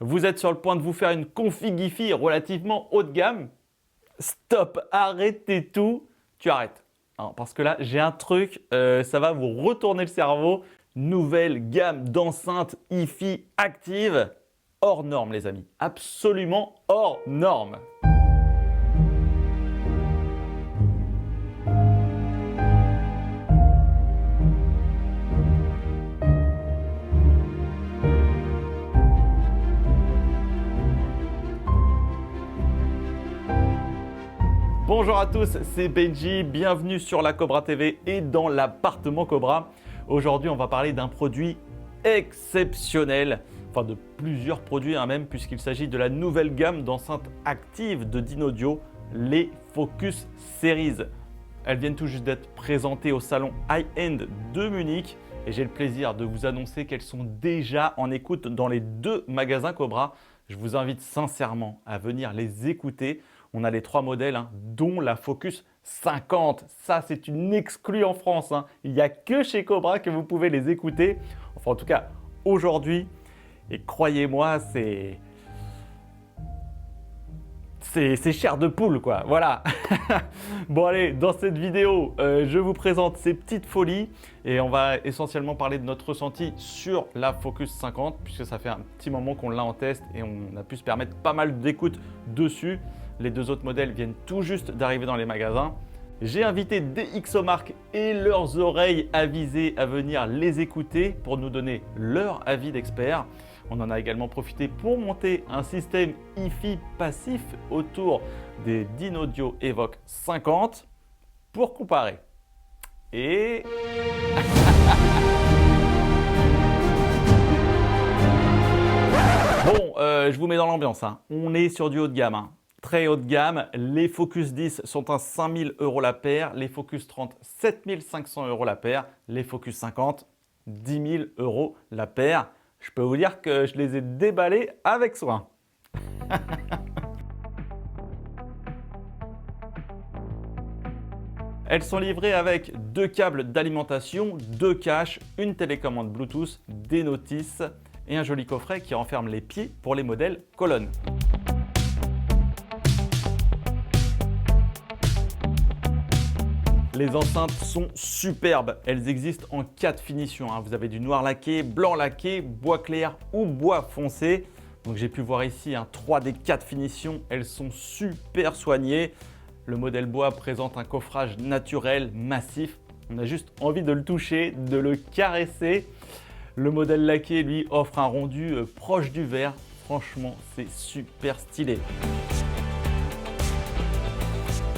Vous êtes sur le point de vous faire une config hi-fi relativement haut de gamme. Stop, arrêtez tout, tu arrêtes. Hein, parce que là, j'ai un truc, ça va vous retourner le cerveau. Nouvelle gamme d'enceintes hi-fi actives. Hors norme, les amis. Absolument hors norme. Bonjour à tous, c'est Benji, bienvenue sur la Cobra TV et dans l'appartement Cobra. Aujourd'hui, on va parler d'un produit exceptionnel, enfin de plusieurs produits même, puisqu'il s'agit de la nouvelle gamme d'enceintes actives de Dynaudio, les Focus Series. Elles viennent tout juste d'être présentées au salon High-End de Munich et j'ai le plaisir de vous annoncer qu'elles sont déjà en écoute dans les 2 magasins Cobra. Je vous invite sincèrement à venir les écouter. On a les 3 modèles, dont la Focus 50. Ça, c'est une exclue en France. Il n'y a que chez Cobra que vous pouvez les écouter. Enfin, en tout cas, aujourd'hui. Et croyez-moi, c'est chair de poule, quoi. Voilà. Bon, allez, dans cette vidéo, je vous présente ces petites folies. Et on va essentiellement parler de notre ressenti sur la Focus 50, puisque ça fait un petit moment qu'on l'a en test et on a pu se permettre pas mal d'écoute dessus. Les 2 autres modèles viennent tout juste d'arriver dans les magasins. J'ai invité DxOMark et leurs oreilles avisées à venir les écouter pour nous donner leur avis d'experts. On en a également profité pour monter un système hi-fi passif autour des Dynaudio Evoque 50 pour comparer. Et... Bon, je vous mets dans l'ambiance. On est sur du haut de gamme. Très haut de gamme, les Focus 10 sont à 5 000 € la paire, les Focus 30 7 500 € la paire, les Focus 50 10 000 € la paire. Je peux vous dire que je les ai déballés avec soin. Elles sont livrées avec 2 câbles d'alimentation, 2 caches, une télécommande Bluetooth, des notices et un joli coffret qui renferme les pieds pour les modèles colonnes. Les enceintes sont superbes, elles existent en 4 finitions. Vous avez du noir laqué, blanc laqué, bois clair ou bois foncé. Donc j'ai pu voir ici 3 des 4 finitions, elles sont super soignées. Le modèle bois présente un coffrage naturel, massif. On a juste envie de le toucher, de le caresser. Le modèle laqué, lui, offre un rendu proche du verre. Franchement, c'est super stylé.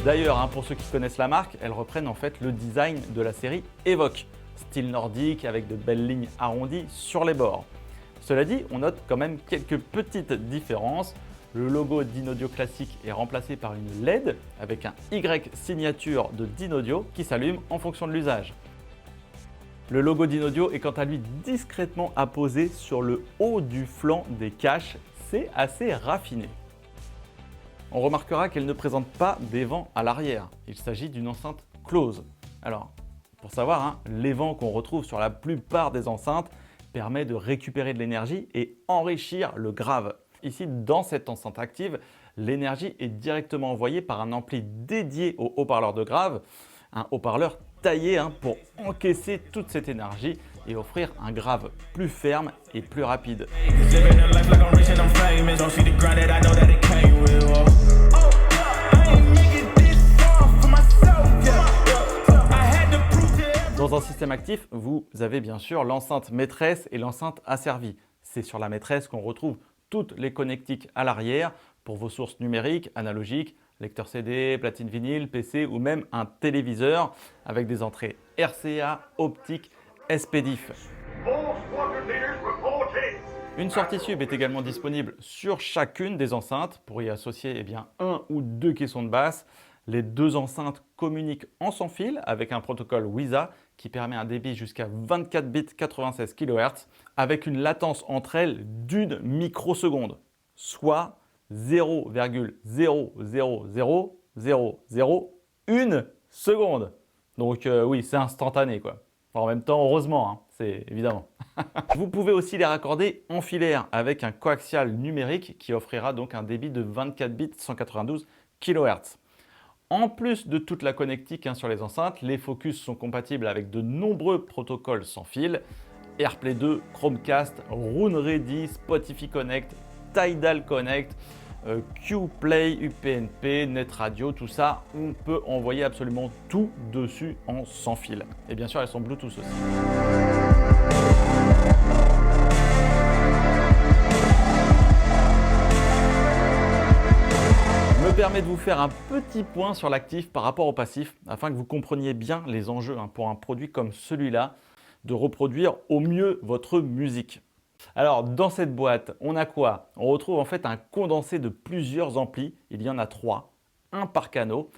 D'ailleurs, pour ceux qui connaissent la marque, elles reprennent en fait le design de la série Evoque, style nordique avec de belles lignes arrondies sur les bords. Cela dit, on note quand même quelques petites différences. Le logo Dynaudio classique est remplacé par une LED avec un Y signature de Dynaudio qui s'allume en fonction de l'usage. Le logo Dynaudio est quant à lui discrètement apposé sur le haut du flanc des caches, c'est assez raffiné. On remarquera qu'elle ne présente pas d'évent à l'arrière. Il s'agit d'une enceinte close. Alors, pour savoir, l'évent qu'on retrouve sur la plupart des enceintes permet de récupérer de l'énergie et enrichir le grave. Ici, dans cette enceinte active, l'énergie est directement envoyée par un ampli dédié au haut-parleur de grave, un haut-parleur taillé pour encaisser toute cette énergie et offrir un grave plus ferme et plus rapide. Dans un système actif, vous avez bien sûr l'enceinte maîtresse et l'enceinte asservie. C'est sur la maîtresse qu'on retrouve toutes les connectiques à l'arrière pour vos sources numériques, analogiques, lecteur CD, platine vinyle, PC ou même un téléviseur avec des entrées RCA, optique, SPDIF. Une sortie sub est également disponible sur chacune des enceintes pour y associer 1 ou 2 caissons de basse. Les 2 enceintes communiquent en sans fil avec un protocole WiSA qui permet un débit jusqu'à 24 bits 96 kHz avec une latence entre elles d'1 microseconde, soit 0,0000001 seconde. Donc oui, c'est instantané, quoi. En même temps, heureusement, hein, c'est évidemment. Vous pouvez aussi les raccorder en filaire avec un coaxial numérique qui offrira donc un débit de 24 bits 192 kHz. En plus de toute la connectique sur les enceintes, les Focus sont compatibles avec de nombreux protocoles sans fil, AirPlay 2, Chromecast, Roon Ready, Spotify Connect, Tidal Connect, Qplay, UPnP, NetRadio, tout ça, on peut envoyer absolument tout dessus en sans fil. Et bien sûr, elles sont Bluetooth aussi. Me permet de vous faire un petit point sur l'actif par rapport au passif, afin que vous compreniez bien les enjeux pour un produit comme celui-là, de reproduire au mieux votre musique. Alors dans cette boîte, on a quoi? On retrouve en fait un condensé de plusieurs amplis, il y en a 3, un par canot,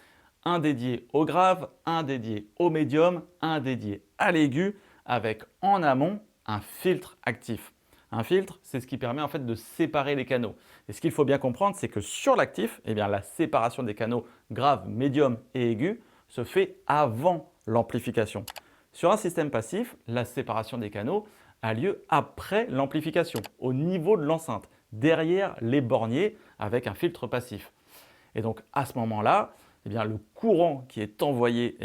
un dédié au grave, un dédié au médium, un dédié à l'aigu, avec en amont un filtre actif. Un filtre, c'est ce qui permet en fait de séparer les canaux. Et ce qu'il faut bien comprendre, c'est que sur l'actif, la séparation des canaux grave, médium et aigu se fait avant l'amplification. Sur un système passif, la séparation des canaux a lieu après l'amplification, au niveau de l'enceinte, derrière les borniers avec un filtre passif. Et donc à ce moment-là, le courant qui est envoyé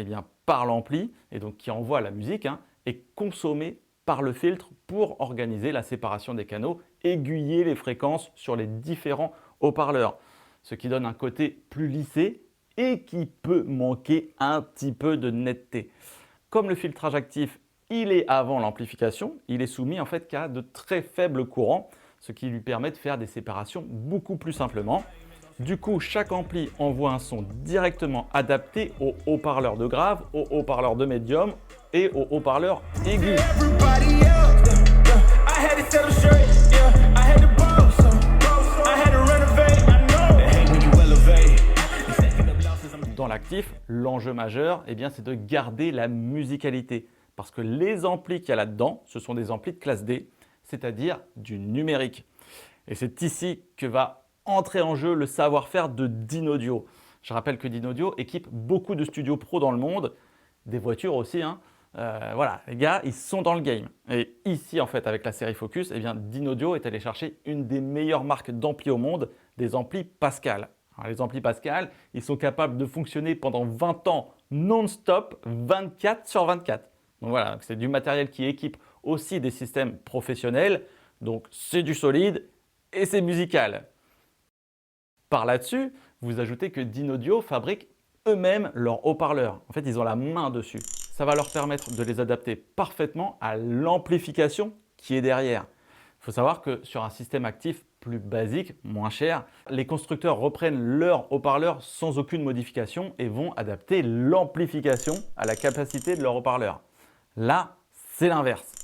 par l'ampli et donc qui envoie la musique est consommé par le filtre pour organiser la séparation des canaux, aiguiller les fréquences sur les différents haut-parleurs, ce qui donne un côté plus lissé et qui peut manquer un petit peu de netteté. Comme le filtrage actif, il est avant l'amplification, il est soumis en fait qu'à de très faibles courants, ce qui lui permet de faire des séparations beaucoup plus simplement. Du coup, chaque ampli envoie un son directement adapté aux haut-parleurs de grave, aux haut-parleurs de médium et aux haut-parleurs aigus. Dans l'actif, l'enjeu majeur, c'est de garder la musicalité. Parce que les amplis qu'il y a là-dedans, ce sont des amplis de classe D, c'est-à-dire du numérique. Et c'est ici que va entrer en jeu le savoir-faire de Dynaudio. Je rappelle que Dynaudio équipe beaucoup de studios pro dans le monde, des voitures aussi. Voilà, les gars, ils sont dans le game. Et ici, en fait, avec la série Focus, Dynaudio est allé chercher une des meilleures marques d'amplis au monde, des amplis Pascal. Alors, les amplis Pascal, ils sont capables de fonctionner pendant 20 ans non-stop, 24 sur 24. Donc voilà, c'est du matériel qui équipe aussi des systèmes professionnels. Donc c'est du solide et c'est musical. Par là-dessus, vous ajoutez que Dynaudio fabrique eux-mêmes leurs haut-parleurs. En fait, ils ont la main dessus. Ça va leur permettre de les adapter parfaitement à l'amplification qui est derrière. Il faut savoir que sur un système actif plus basique, moins cher, les constructeurs reprennent leurs haut-parleurs sans aucune modification et vont adapter l'amplification à la capacité de leur haut-parleur. Là, c'est l'inverse.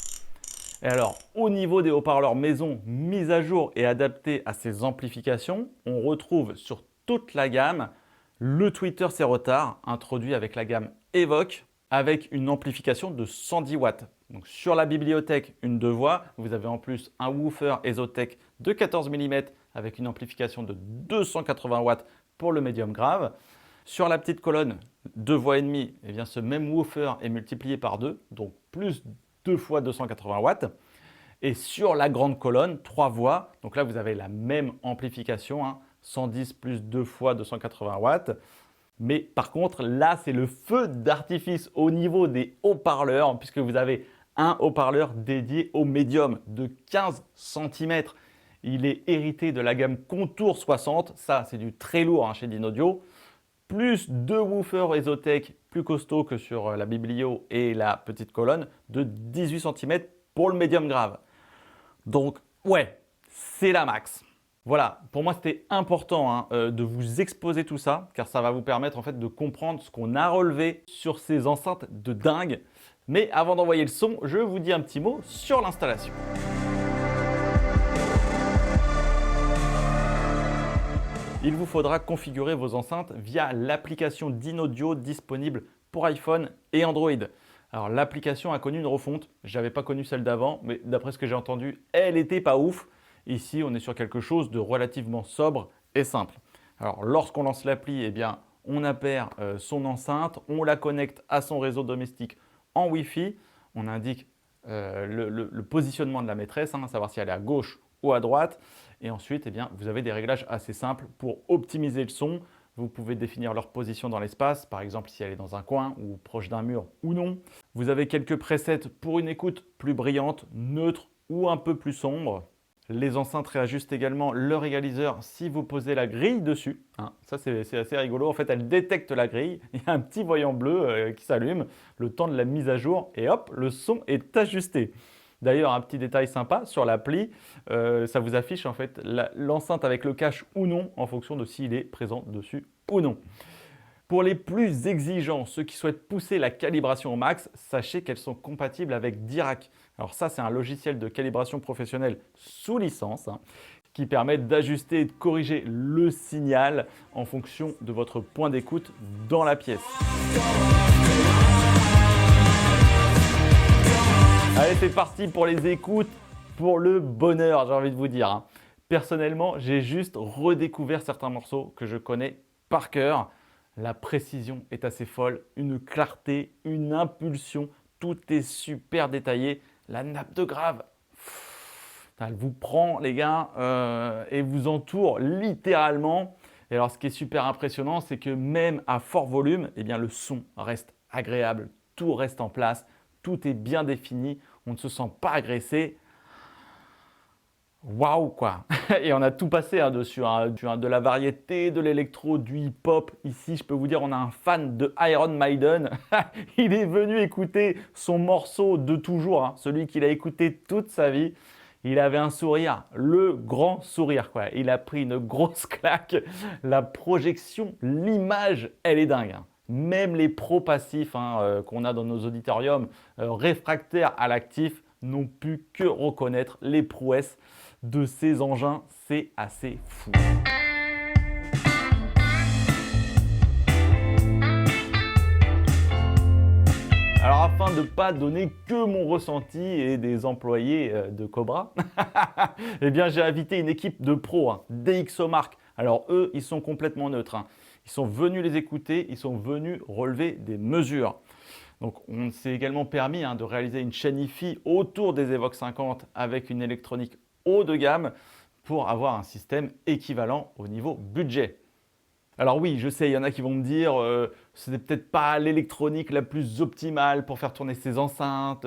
Et alors, au niveau des haut-parleurs maison mis à jour et adaptés à ces amplifications, on retrouve sur toute la gamme le tweeter Serotar, introduit avec la gamme Evoque, avec une amplification de 110 watts. Donc sur la bibliothèque, une 2 voix, vous avez en plus un woofer Exotech de 14 mm avec une amplification de 280 watts pour le médium grave. Sur la petite colonne, 2 voix et demie, ce même woofer est multiplié par 2, donc plus 2 fois 280 watts. Et sur la grande colonne, 3 voix, donc là vous avez la même amplification, 110 plus 2 fois 280 watts. Mais par contre, là, c'est le feu d'artifice au niveau des haut-parleurs, puisque vous avez un haut-parleur dédié au médium de 15 cm. Il est hérité de la gamme Contour 60, ça c'est du très lourd chez Dynaudio, plus 2 woofers Exotech plus costauds que sur la Biblio et la petite colonne de 18 cm pour le médium grave. Donc ouais, c'est la max. Voilà, pour moi c'était important de vous exposer tout ça, car ça va vous permettre en fait de comprendre ce qu'on a relevé sur ces enceintes de dingue. Mais avant d'envoyer le son, je vous dis un petit mot sur l'installation. Il vous faudra configurer vos enceintes via l'application Dynaudio disponible pour iPhone et Android. Alors l'application a connu une refonte, je n'avais pas connu celle d'avant, mais d'après ce que j'ai entendu, elle n'était pas ouf. Ici, on est sur quelque chose de relativement sobre et simple. Alors, lorsqu'on lance l'appli, on appaire son enceinte, on la connecte à son réseau domestique en Wi-Fi. on indique le positionnement de la maîtresse, hein, savoir si elle est à gauche ou à droite. Et ensuite, eh bien, vous avez des réglages assez simples pour optimiser le son. Vous pouvez définir leur position dans l'espace, par exemple si elle est dans un coin ou proche d'un mur ou non. Vous avez quelques presets pour une écoute plus brillante, neutre ou un peu plus sombre. Les enceintes réajustent également leur égaliseur si vous posez la grille dessus. Hein, ça, c'est assez rigolo. En fait, elle détecte la grille. Il y a un petit voyant bleu qui s'allume le temps de la mise à jour et hop, le son est ajusté. D'ailleurs, un petit détail sympa, sur l'appli, ça vous affiche en fait l'enceinte avec le cache ou non en fonction de s'il est présent dessus ou non. Pour les plus exigeants, ceux qui souhaitent pousser la calibration au max, sachez qu'elles sont compatibles avec Dirac. Alors ça, c'est un logiciel de calibration professionnelle sous licence qui permet d'ajuster et de corriger le signal en fonction de votre point d'écoute dans la pièce. Allez, c'est parti pour les écoutes, pour le bonheur, j'ai envie de vous dire. Personnellement, j'ai juste redécouvert certains morceaux que je connais par cœur. La précision est assez folle, une clarté, une impulsion, tout est super détaillé. La nappe de grave, elle vous prend les gars et vous entoure littéralement. Et alors ce qui est super impressionnant, c'est que même à fort volume, eh bien, le son reste agréable, tout reste en place, tout est bien défini, on ne se sent pas agressé. Waouh quoi. Et on a tout passé dessus, de la variété, de l'électro, du hip-hop. Ici, je peux vous dire, on a un fan de Iron Maiden. Il est venu écouter son morceau de toujours, celui qu'il a écouté toute sa vie. Il avait un sourire, le grand sourire quoi. Il a pris une grosse claque. La projection, l'image, elle est dingue. Même les pros passifs qu'on a dans nos auditoriums réfractaires à l'actif n'ont pu que reconnaître les prouesses de ces engins, c'est assez fou. Alors afin de ne pas donner que mon ressenti et des employés de Cobra, eh bien j'ai invité une équipe de pros, DxOMark. Alors eux, ils sont complètement neutres. Ils sont venus les écouter, ils sont venus relever des mesures. Donc on s'est également permis de réaliser une chaîne hi-fi autour des Evoque 50 avec une électronique haut de gamme pour avoir un système équivalent au niveau budget. Alors oui, je sais, il y en a qui vont me dire ce n'est peut-être pas l'électronique la plus optimale pour faire tourner ces enceintes.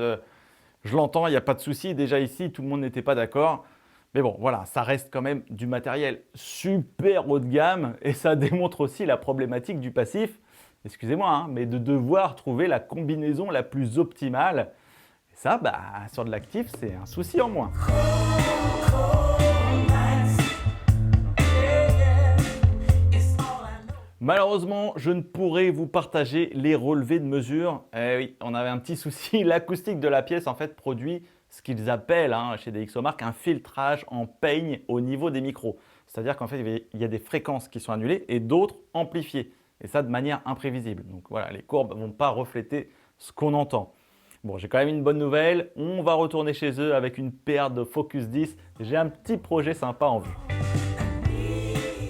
Je l'entends, il n'y a pas de souci. Déjà ici, tout le monde n'était pas d'accord. Mais bon, voilà, ça reste quand même du matériel super haut de gamme et ça démontre aussi la problématique du passif. Excusez-moi, mais de devoir trouver la combinaison la plus optimale. Et ça, sur de l'actif, c'est un souci en moins. Malheureusement, je ne pourrai vous partager les relevés de mesure. Eh oui, on avait un petit souci. L'acoustique de la pièce en fait produit ce qu'ils appellent chez DxOMark un filtrage en peigne au niveau des micros. C'est-à-dire qu'en fait, il y a des fréquences qui sont annulées et d'autres amplifiées. Et ça de manière imprévisible. Donc voilà, les courbes ne vont pas refléter ce qu'on entend. Bon, j'ai quand même une bonne nouvelle. On va retourner chez eux avec une paire de Focus 10. J'ai un petit projet sympa en vue.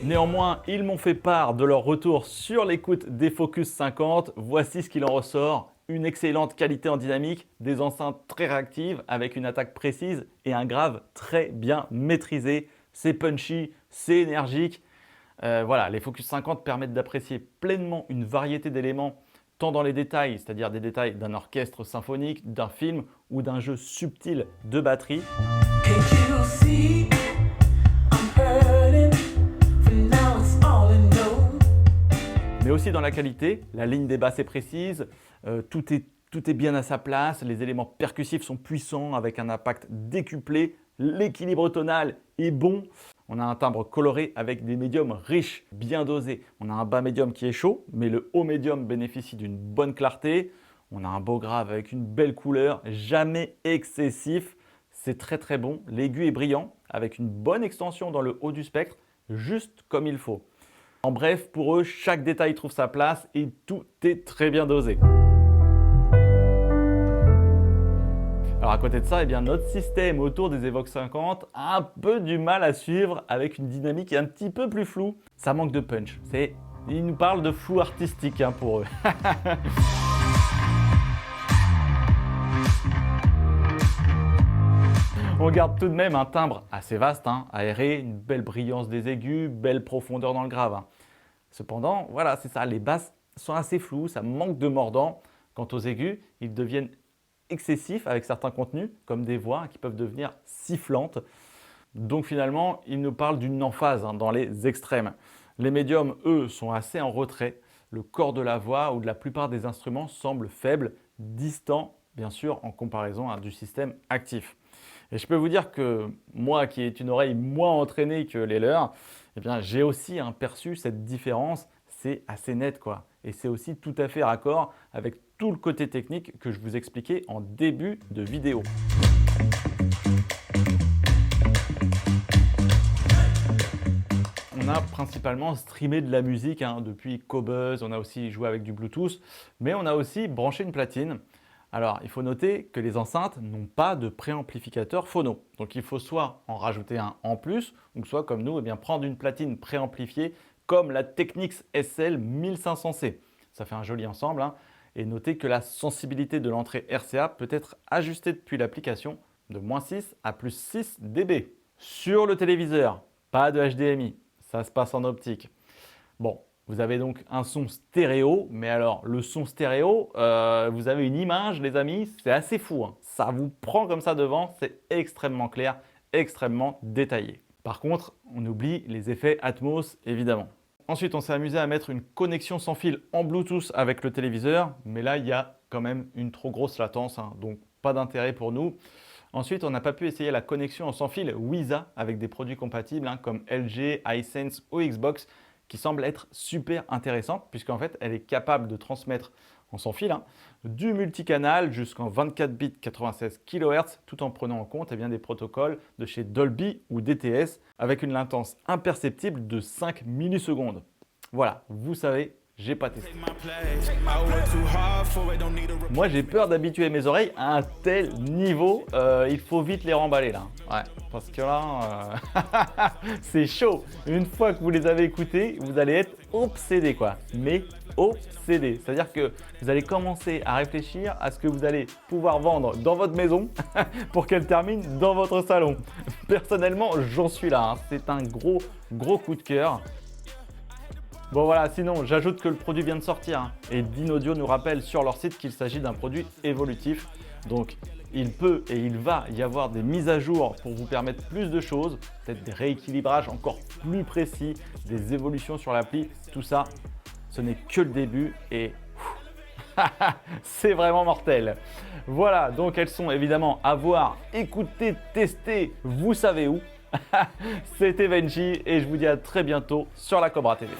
Néanmoins, ils m'ont fait part de leur retour sur l'écoute des Focus 50. Voici ce qu'il en ressort. Une excellente qualité en dynamique, des enceintes très réactives avec une attaque précise et un grave très bien maîtrisé. C'est punchy, c'est énergique. Voilà, les Focus 50 permettent d'apprécier pleinement une variété d'éléments, tant dans les détails, c'est-à-dire des détails d'un orchestre symphonique, d'un film ou d'un jeu subtil de batterie. Mais aussi dans la qualité, la ligne des basses est précise, tout est bien à sa place, les éléments percussifs sont puissants avec un impact décuplé, l'équilibre tonal est bon. On a un timbre coloré avec des médiums riches, bien dosés. On a un bas médium qui est chaud, mais le haut médium bénéficie d'une bonne clarté. On a un beau grave avec une belle couleur, jamais excessif. C'est très très bon. L'aigu est brillant, avec une bonne extension dans le haut du spectre, juste comme il faut. En bref, pour eux, chaque détail trouve sa place et tout est très bien dosé. Alors à côté de ça, notre système autour des Evoque 50 a un peu du mal à suivre avec une dynamique un petit peu plus floue. Ça manque de punch. Ils nous parlent de flou artistique pour eux. On garde tout de même un timbre assez vaste, aéré, une belle brillance des aigus, belle profondeur dans le grave. Cependant, voilà, c'est ça, les basses sont assez floues, ça manque de mordant. Quant aux aigus, ils deviennent excessifs avec certains contenus, comme des voix qui peuvent devenir sifflantes. Donc finalement, il nous parle d'une emphase dans les extrêmes. Les médiums, eux, sont assez en retrait. Le corps de la voix ou de la plupart des instruments semble faible, distant, bien sûr, en comparaison du système actif. Et je peux vous dire que moi, qui ai une oreille moins entraînée que les leurs, eh bien, j'ai aussi perçu cette différence. C'est assez net, quoi. Et c'est aussi tout à fait raccord avec tout le côté technique que je vous expliquais en début de vidéo. On a principalement streamé de la musique depuis Qobuz, on a aussi joué avec du Bluetooth, mais on a aussi branché une platine. Alors, il faut noter que les enceintes n'ont pas de préamplificateur phono. Donc, il faut soit en rajouter un en plus, ou soit comme nous, prendre une platine préamplifiée comme la Technics SL 1500C. Ça fait un joli ensemble. Et notez que la sensibilité de l'entrée RCA peut être ajustée depuis l'application de -6 à +6 dB. Sur le téléviseur, pas de HDMI, ça se passe en optique. Bon, vous avez donc un son stéréo, mais alors le son stéréo, vous avez une image les amis, c'est assez fou. Ça vous prend comme ça devant, c'est extrêmement clair, extrêmement détaillé. Par contre, on oublie les effets Atmos évidemment. Ensuite, on s'est amusé à mettre une connexion sans fil en Bluetooth avec le téléviseur, mais là, il y a quand même une trop grosse latence, donc pas d'intérêt pour nous. Ensuite, on n'a pas pu essayer la connexion en sans fil WiSA avec des produits compatibles comme LG, Hisense ou Xbox, qui semble être super intéressante puisqu'en fait, elle est capable de transmettre en sans fil du multicanal jusqu'en 24 bits 96 kHz tout en prenant en compte des protocoles de chez Dolby ou DTS avec une latence imperceptible de 5 millisecondes. Voilà, vous savez, j'ai pas testé. Moi, j'ai peur d'habituer mes oreilles à un tel niveau. Il faut vite les remballer là. Ouais, parce que là, c'est chaud. Une fois que vous les avez écoutés, vous allez être obsédé quoi. Mais obsédé. C'est-à-dire que vous allez commencer à réfléchir à ce que vous allez pouvoir vendre dans votre maison pour qu'elle termine dans votre salon. Personnellement, j'en suis là. C'est un gros coup de cœur. Bon voilà, sinon j'ajoute que le produit vient de sortir et Dynaudio nous rappelle sur leur site qu'il s'agit d'un produit évolutif. Donc il peut et il va y avoir des mises à jour pour vous permettre plus de choses, peut-être des rééquilibrages encore plus précis, des évolutions sur l'appli, tout ça, ce n'est que le début et c'est vraiment mortel. Voilà, donc elles sont évidemment à voir, écouter, tester, vous savez où. C'était Benji et je vous dis à très bientôt sur la Cobra TV.